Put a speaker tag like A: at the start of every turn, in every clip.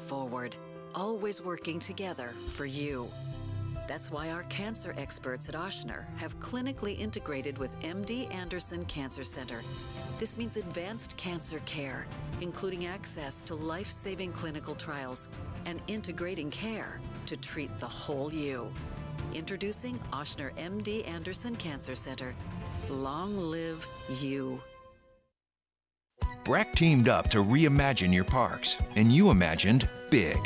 A: forward, always working together for you. That's why our cancer experts at Ochsner have clinically integrated with MD Anderson Cancer Center. This means advanced cancer care, including access to life-saving clinical trials and integrating care to treat the whole you. Introducing Ochsner MD Anderson Cancer Center. Long live you.
B: BRAC teamed up to reimagine your parks, and you imagined big.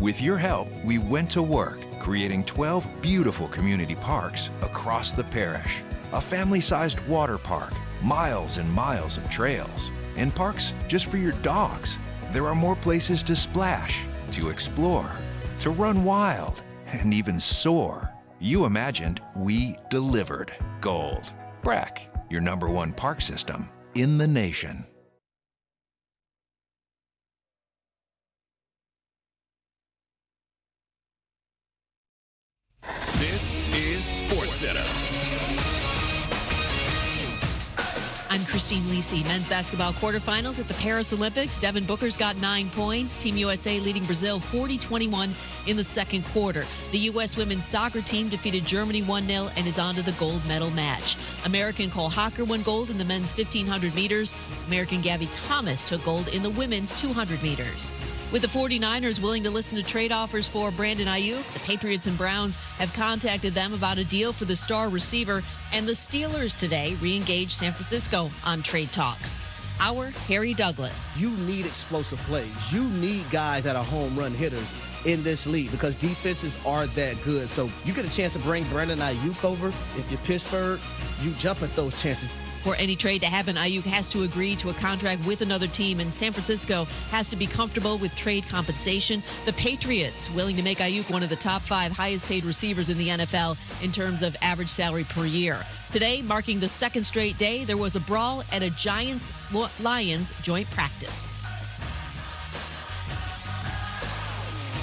B: With your help, we went to work, creating 12 beautiful community parks across the parish. A family-sized water park, miles and miles of trails, and parks just for your dogs. There are more places to splash, to explore, to run wild, and even soar. You imagined, we delivered. Gold. BRAC, your #1 park system in the nation.
C: This is SportsCenter.
D: I'm Christine Lisi. Men's basketball quarterfinals at the Paris Olympics. Devin Booker's got 9 points. Team USA leading Brazil 40-21 in the second quarter. The U.S. women's soccer team defeated Germany 1-0 and is on to the gold medal match. American Cole Hocker won gold in the men's 1,500 meters. American Gabby Thomas took gold in the women's 200 meters. With the 49ers willing to listen to trade offers for Brandon Aiyuk, the Patriots and Browns have contacted them about a deal for the star receiver, and the Steelers today re-engaged San Francisco on trade talks. Our Harry Douglas.
E: You need explosive plays. You need guys that are home run hitters in this league because defenses are that good. So you get a chance to bring Brandon Aiyuk over. If you're Pittsburgh, you jump at those chances.
D: For any trade to happen, Aiyuk has to agree to a contract with another team, and San Francisco has to be comfortable with trade compensation. The Patriots willing to make Aiyuk one of the top 5 highest-paid receivers in the NFL in terms of average salary per year. Today, marking the second straight day, there was a brawl at a Giants-Lions joint practice.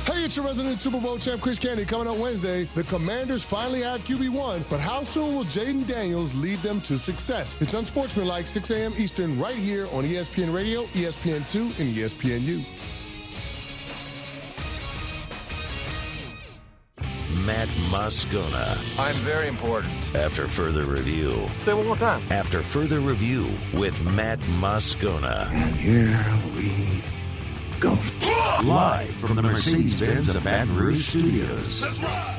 F: Hey, it's your resident Super Bowl champ, Chris Candy. Coming up Wednesday, the Commanders finally have QB1, but how soon will Jaden Daniels lead them to success? It's Unsportsmanlike, 6 a.m. Eastern, right here on ESPN Radio, ESPN2, and ESPNU.
G: Matt Moscona.
H: I'm very important.
G: After further review.
H: Say it one more time.
G: After further review with Matt Moscona.
I: And here we go.
G: Live from the Mercedes-Benz of Baton Rouge Studios.
C: Let's ride.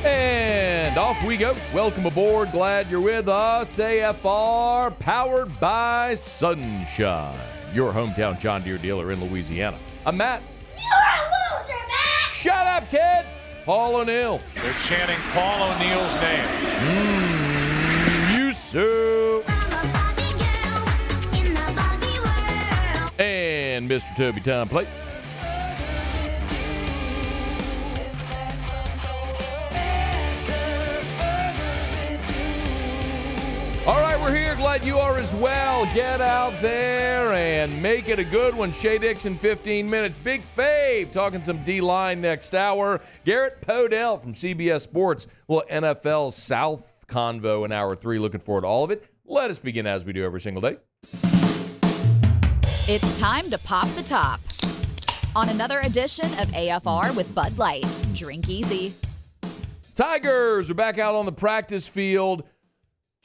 J: And off we go. Welcome aboard. Glad you're with us. AFR, powered by Sunshine, your hometown John Deere dealer in Louisiana. I'm Matt.
K: You're a loser, Matt!
J: Shut up, kid! Paul O'Neill.
H: They're chanting Paul O'Neill's name.
J: You so. And Mr. Toby Tom Plate. All right, we're here. Glad you are as well. Get out there and make it a good one. Shea Dixon, 15 minutes. Big Fave talking some D-line next hour. Garrett Podell from CBS Sports. Well, NFL South convo in hour 3. Looking forward to all of it. Let us begin as we do every single day.
L: It's time to pop the top on another edition of AFR with Bud Light. Drink easy.
J: Tigers are back out on the practice field.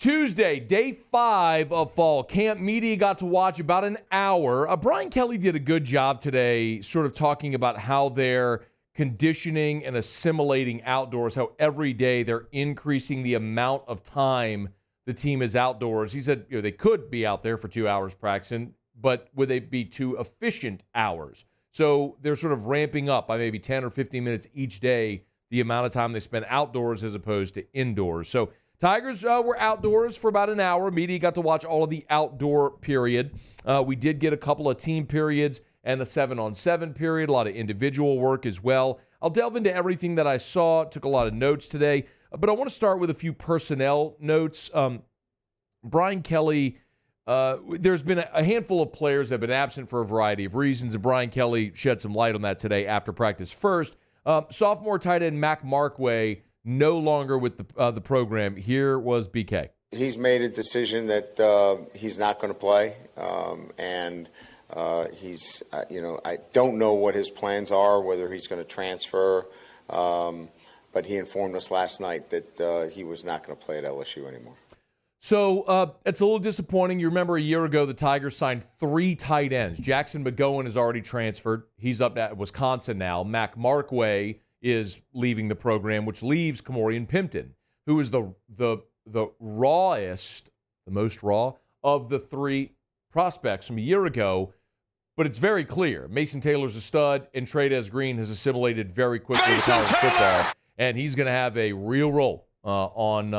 J: Tuesday, day 5 of fall camp. Media got to watch about an hour. Brian Kelly did a good job today sort of talking about how they're conditioning and assimilating outdoors, how every day they're increasing the amount of time the team is outdoors. He said they could be out there for 2 hours practicing, but would they be 2 efficient hours? So they're sort of ramping up by maybe 10 or 15 minutes each day the amount of time they spend outdoors as opposed to indoors. So Tigers were outdoors for about an hour. Media got to watch all of the outdoor period. We did get a couple of team periods and a 7-on-7 period, a lot of individual work as well. I'll delve into everything that I saw, took a lot of notes today, but I want to start with a few personnel notes. Brian Kelly, there's been a handful of players that have been absent for a variety of reasons, and Brian Kelly shed some light on that today after practice. First, Sophomore tight end Mac Markway no longer with the program. Here was BK.
M: He's made a decision that he's not going to play, and he's, I don't know what his plans are, whether he's going to transfer, but he informed us last night that he was not going to play at LSU anymore.
J: So it's a little disappointing. You remember a year ago the Tigers signed 3 tight ends. Jackson McGowan has already transferred. He's up at Wisconsin now. Mac Markway is leaving the program, which leaves Kamorian Pimpton, who is the rawest, the most raw of the 3 prospects from a year ago. But it's very clear. Mason Taylor's a stud, and Trey'Dez Green has assimilated very quickly to college football, and he's going to have a real role on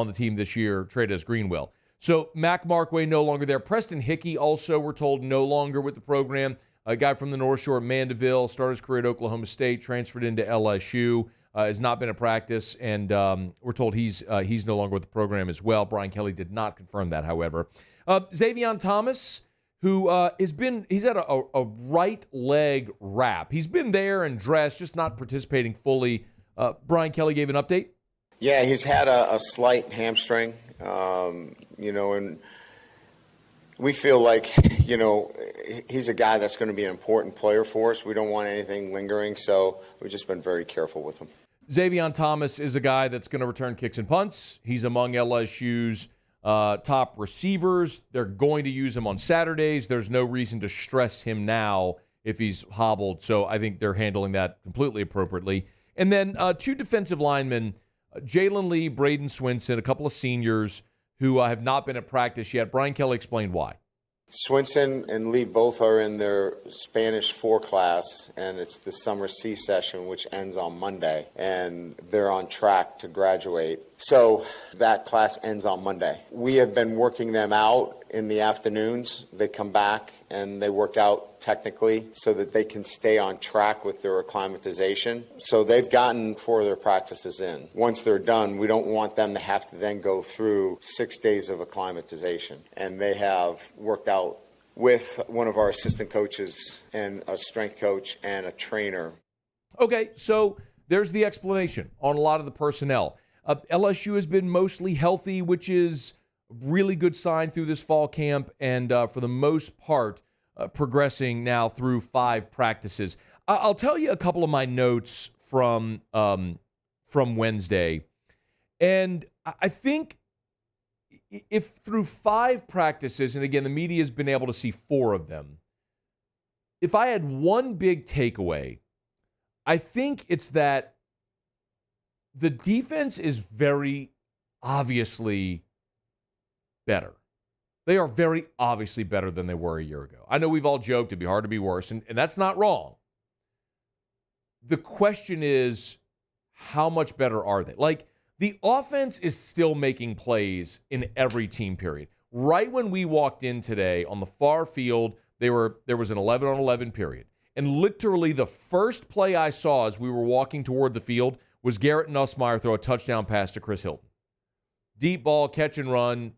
J: the team this year. Trey'Dez Green will. So Mac Markway no longer there. Preston Hickey also, we're told, no longer with the program. A guy from the North Shore, Mandeville, started his career at Oklahoma State, transferred into LSU, has not been in practice, and we're told he's no longer with the program as well. Brian Kelly did not confirm that, however. Xavion Thomas, who he's had a right leg wrap. He's been there and dressed, just not participating fully. Brian Kelly gave an update.
M: Yeah, he's had a slight hamstring, and we feel like, he's a guy that's going to be an important player for us. We don't want anything lingering, so we've just been very careful with him.
J: Xavion Thomas is a guy that's going to return kicks and punts. He's among LSU's top receivers. They're going to use him on Saturdays. There's no reason to stress him now if he's hobbled, so I think they're handling that completely appropriately. And then 2 defensive linemen, Jalen Lee, Braden Swinson, a couple of seniors who have not been at practice yet. Brian Kelly explained why.
M: Swinson and Lee both are in their Spanish 4 class, and it's the summer C session, which ends on Monday, and they're on track to graduate. So that class ends on Monday. We have been working them out in the afternoons. They come back and they work out technically so that they can stay on track with their acclimatization. So they've gotten 4 of their practices in. Once they're done, we don't want them to have to then go through 6 days of acclimatization. And they have worked out with one of our assistant coaches and a strength coach and a trainer.
J: Okay, so there's the explanation on a lot of the personnel. LSU has been mostly healthy, which is a really good sign through this fall camp, and for the most part, progressing now through 5 practices. I'll tell you a couple of my notes from Wednesday, and I think if through 5 practices, and again, the media has been able to see 4 of them, if I had one big takeaway, I think it's that the defense is very obviously better. They are very obviously better than they were a year ago. I know we've all joked it'd be hard to be worse, and that's not wrong. The question is, how much better are they? Like, the offense is still making plays in every team period. Right when we walked in today on the far field, there was an 11-on-11 period. And literally the first play I saw as we were walking toward the field was Garrett Nussmeier throw a touchdown pass to Chris Hilton. Deep ball, catch and run.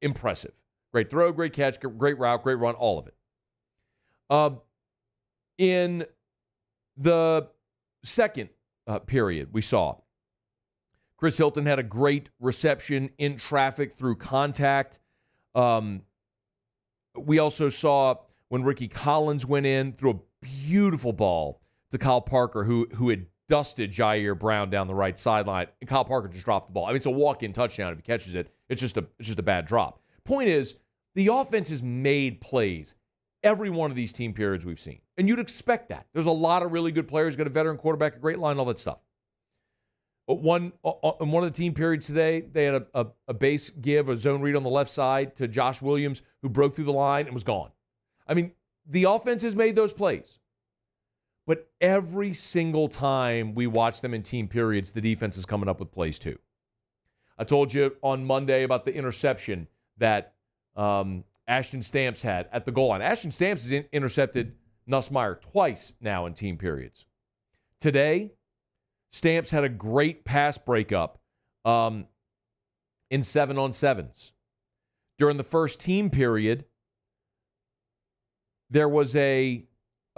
J: Impressive. Great throw, great catch, great route, great run, all of it. In the second period, we saw Chris Hilton had a great reception in traffic through contact. We also saw when Ricky Collins went in, threw a beautiful ball to Kyle Parker, who had dusted Jair Brown down the right sideline, and Kyle Parker just dropped the ball. I mean, it's a walk-in touchdown if he catches it. It's just a bad drop. Point is, the offense has made plays every one of these team periods we've seen, and you'd expect that. There's a lot of really good players, got a veteran quarterback, a great line, all that stuff. But in one of the team periods today, they had a base give, a zone read on the left side to Josh Williams, who broke through the line and was gone. I mean, the offense has made those plays. But every single time we watch them in team periods, the defense is coming up with plays too. I told you on Monday about the interception that Ashton Stamps had at the goal line. Ashton Stamps has intercepted Nussmeier twice now in team periods. Today, Stamps had a great pass breakup in 7-on-7s. During the first team period, there was a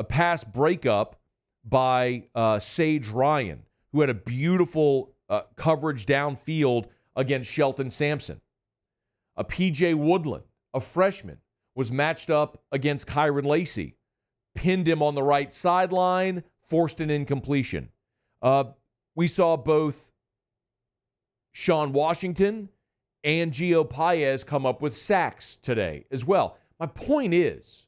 J: pass breakup by Sage Ryan, who had a beautiful coverage downfield against Shelton Sampson. P.J. Woodland, a freshman, was matched up against Kyron Lacey, pinned him on the right sideline, forced an incompletion. We saw both Sean Washington and Gio Paez come up with sacks today as well. My point is,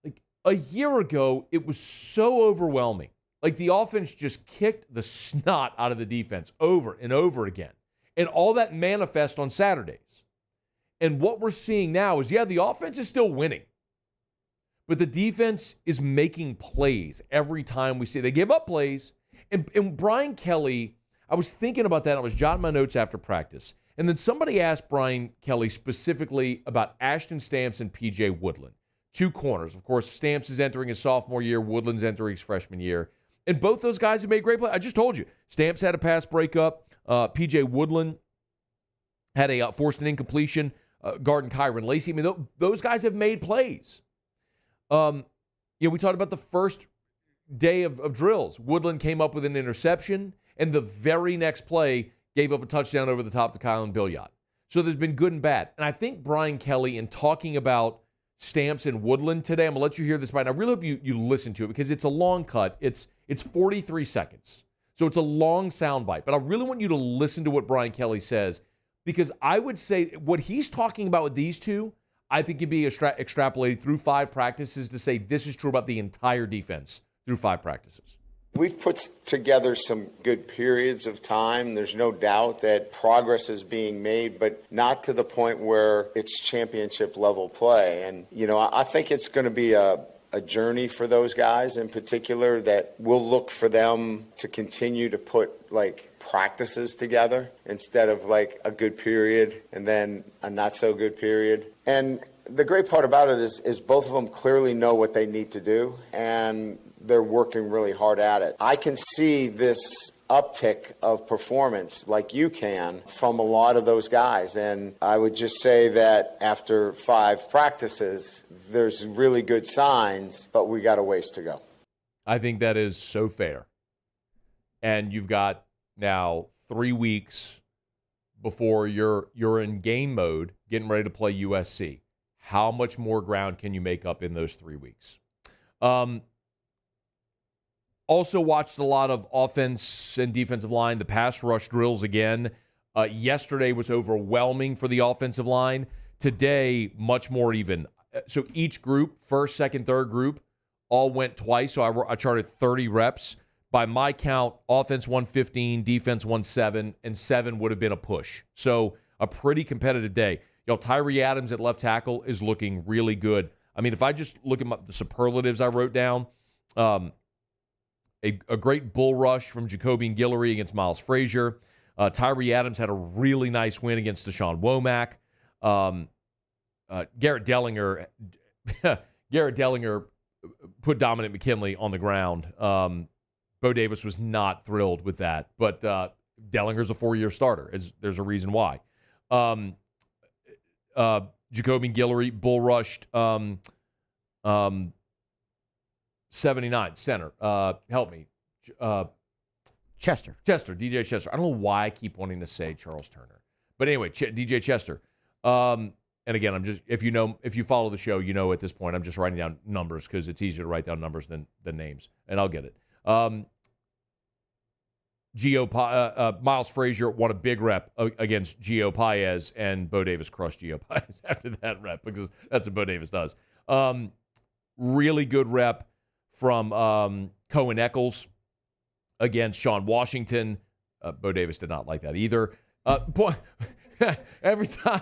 J: like a year ago, it was so overwhelming. Like the offense just kicked the snot out of the defense over and over again. And all that manifests on Saturdays. And what we're seeing now is, the offense is still winning. But the defense is making plays every time we see it. They give up plays. And Brian Kelly, I was thinking about that. I was jotting my notes after practice. And then somebody asked Brian Kelly specifically about Ashton Stamps and P.J. Woodland. 2 corners. Of course, Stamps is entering his sophomore year. Woodland's entering his freshman year. And both those guys have made great plays. I just told you. Stamps had a pass breakup. P.J. Woodland had a forced an incompletion. Guarding Kyron Lacey. I mean, those guys have made plays. We talked about the first day of drills. Woodland came up with an interception, and the very next play gave up a touchdown over the top to Kylan Billiot. So there's been good and bad. And I think Brian Kelly, in talking about Stamps and Woodland today, I'm going to let you hear this, and I really hope you listen to it because it's a long cut. It's 43 seconds. So it's a long soundbite. But I really want you to listen to what Brian Kelly says, because I would say what he's talking about with these two, I think can be extrapolated through 5 practices to say this is true about the entire defense through 5 practices.
M: We've put together some good periods of time. There's no doubt that progress is being made, but not to the point where it's championship level play. And, I think it's going to be a journey for those guys in particular that we'll look for them to continue to put practices together instead of a good period and then a not so good period. And the great part about it is both of them clearly know what they need to do and they're working really hard at it. I can see this uptick of performance like you can from a lot of those guys. And I would just say that after 5 practices, there's really good signs, but we got a ways to go.
J: I think that is so fair. And you've got now 3 weeks before you're in game mode, getting ready to play USC. How much more ground can you make up in those 3 weeks? Also watched a lot of offense and defensive line, the pass rush drills again. Yesterday was overwhelming for the offensive line. Today, much more even. So each group, first, second, third group, all went twice. So I charted 30 reps. By my count, offense 115, defense 17, and 7 would have been a push. So a pretty competitive day. Tyree Adams at left tackle is looking really good. I mean, if I just look at the superlatives I wrote down, a great bull rush from Jacobian Guillory against Miles Frazier. Tyree Adams had a really nice win against Deshaun Womack. Garrett Dellinger put Dominic McKinley on the ground. Bo Davis was not thrilled with that, but Dellinger's a 4-year starter. There's a reason why. Jacobian Guillory bull rushed 79 center. Help me.
N: Chester,
J: DJ Chester. I don't know why I keep wanting to say Charles Turner, but anyway, DJ Chester. And again, I'm just if you follow the show, at this point I'm just writing down numbers because it's easier to write down numbers than names, and I'll get it. Miles Frazier won a big rep against Gio Paez, and Bo Davis crushed Gio Paez after that rep because that's what Bo Davis does. Really good rep from Cohen Eccles against Sean Washington. Bo Davis did not like that either. Every time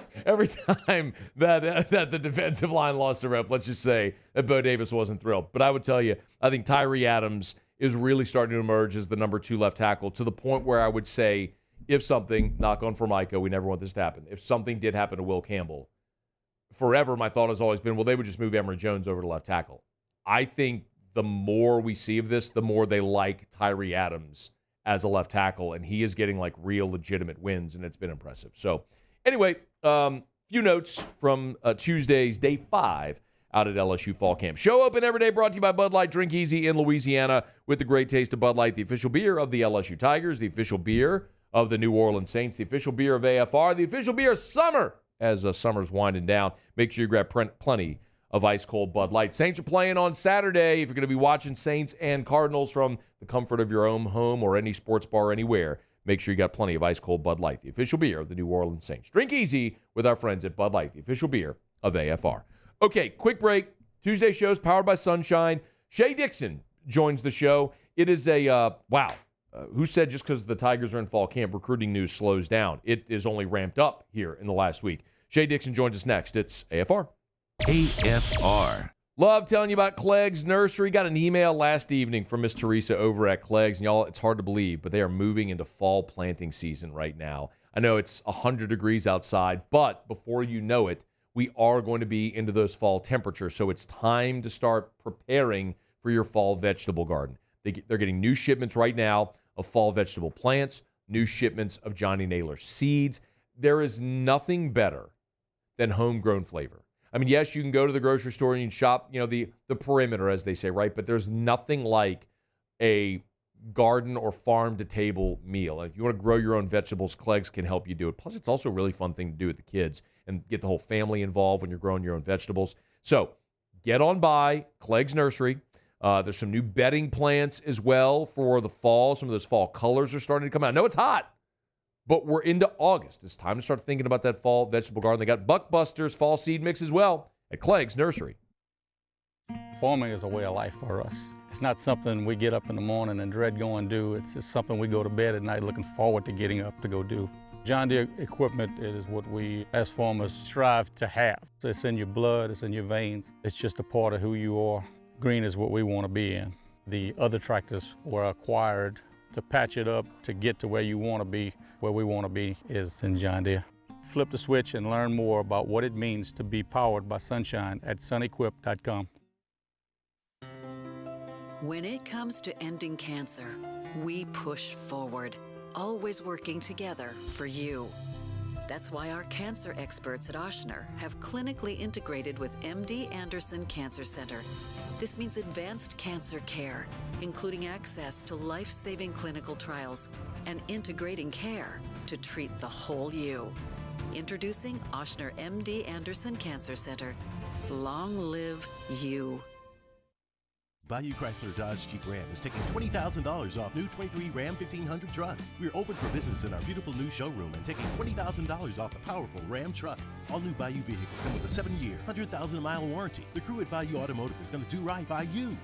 J: that the defensive line lost a rep, let's just say that Bo Davis wasn't thrilled. But I would tell you, I think Tyree Adams is really starting to emerge as the number 2 left tackle to the point where I would say if something, knock on Formica, we never want this to happen. If something did happen to Will Campbell, forever my thought has always been, well, they would just move Emory Jones over to left tackle. I think the more we see of this, the more they like Tyree Adams as a left tackle, and he is getting real legitimate wins, and it's been impressive. So anyway, few notes from Tuesday's day 5 out at LSU Fall Camp. Show open every day, brought to you by Bud Light. Drink easy in Louisiana with the great taste of Bud Light, the official beer of the LSU Tigers, the official beer of the New Orleans Saints, the official beer of AFR, the official beer of summer. As summer's winding down, make sure you grab plenty of ice-cold Bud Light. Saints are playing on Saturday. If you're going to be watching Saints and Cardinals from the comfort of your own home or any sports bar anywhere, make sure you got plenty of ice-cold Bud Light, the official beer of the New Orleans Saints. Drink easy with our friends at Bud Light, the official beer of AFR. Okay, quick break. Tuesday show's powered by Sunshine. Shea Dixon joins the show. It is a, who said just because the Tigers are in fall camp, recruiting news slows down? It is only ramped up here in the last week. Shea Dixon joins us next. It's AFR.
G: AFR.
J: Love telling you about Clegg's Nursery. Got an email last evening from Miss Teresa over at Clegg's. And y'all, it's hard to believe, but they are moving into fall planting season right now. I know it's 100 degrees outside, but before you know it, we are going to be into those fall temperatures. So it's time to start preparing for your fall vegetable garden. They're getting new shipments right now of fall vegetable plants, new shipments of Johnny Naylor seeds. There is nothing better than homegrown flavor. I mean, yes, you can go to the grocery store and you can shop, the perimeter, as they say, right? But there's nothing like a garden or farm-to-table meal. And if you want to grow your own vegetables, Clegg's can help you do it. Plus, it's also a really fun thing to do with the kids and get the whole family involved when you're growing your own vegetables. So get on by Clegg's Nursery. There's some new bedding plants as well for the fall. Some of those fall colors are starting to come out. I know it's hot, but we're into August. It's time to start thinking about that fall vegetable garden. They got Buckbusters fall seed mix as well at Clegg's Nursery.
N: Farming is a way of life for us. It's not something we get up in the morning and dread going do. It's just something we go to bed at night looking forward to getting up to go do. John Deere equipment is what we as farmers strive to have. So it's in your blood, it's in your veins. It's just a part of who you are. Green is what we want to be in. The other tractors were acquired to patch it up to get to where you want to be. Where we want to be is in John Deere. Flip the switch and learn more about what it means to be powered by Sunshine at sunequip.com.
A: When it comes to ending cancer, we push forward, always working together for you. That's why our cancer experts at Ochsner have clinically integrated with MD Anderson Cancer Center. This means advanced cancer care, including access to life-saving clinical trials and integrating care to treat the whole you. Introducing Ochsner MD Anderson Cancer Center. Long live you.
O: Bayou Chrysler Dodge Jeep Ram is taking $20,000 off new 23 Ram 1500 trucks. We're open for business in our beautiful new showroom and taking $20,000 off the powerful Ram truck. All new Bayou vehicles come with a 7-year, 100,000-mile warranty. The crew at Bayou Automotive is going to do right by you.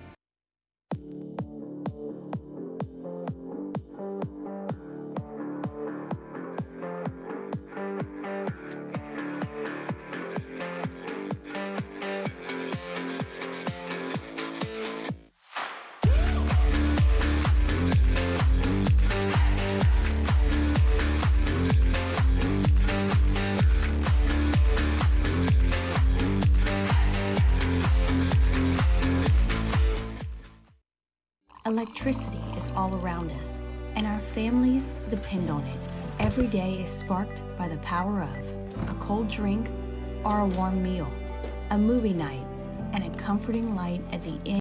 P: Electricity is all around us, and our families depend on it. Every day is sparked by the power of a cold drink or a warm meal, a movie night, and a comforting light at the end.